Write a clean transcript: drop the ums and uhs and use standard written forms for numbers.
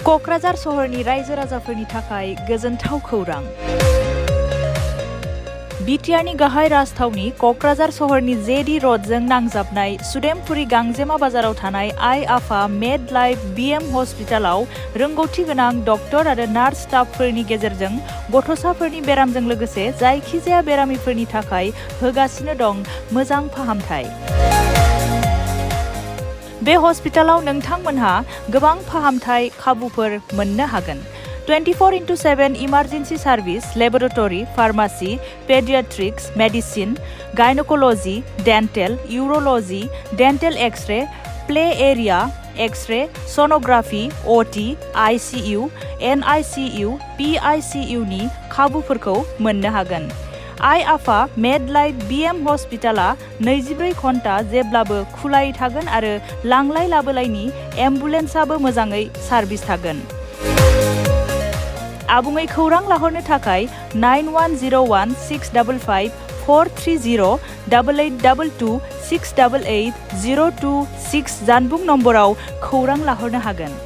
क'क्राझार सहरनि रायजो राजाफोरनि थाखाय गोजोनथाव खौरां। बिटिआरनि गाहाय राजथावनि क'क्राझार सहरनि जेडी र'डजों नांजाबनाय सुदेमपुरी गांजेमा बाजाराव थानाय आइ आफा मेड लाइफ बिएम हस्पिटालाव रोंगौथि गोनां डक्टर आरो नार्स स्टाफफोरनि गेजेरजों गथ'साफोरनि बेरामजों लोगोसे जायखिजाया बेरामिफोरनि थाखाय होगासिनो दं मोजां फाहामथाय। बे हस्पिटालाव नोंथांमोनहा गोबां फाहामथाय खाबुफोर मोननो हागोन। 24/7 emergency service, laboratory, pharmacy, paediatrics, medicine, gynaecology, dental, urology, dental X ray, play area, X ray, sonography, OT, ICU, NICU, PICU नि खाबुफोरखौ मोननो हागोन। आइ आफा मेड लाइफ बिएम हस्पिटाला 24 घन्टा जेब्लाबो खुलायै थागोन आरो लांलाय लाबोलायनि एम्बुलेन्सआबो मोजाङै सार्भिस थागोन। आबुङै खौरां लाहरनो थाखाय 9101 655 430 8822 688 026 जानबुं नम्बराव खौरां लाहरनो हागोन।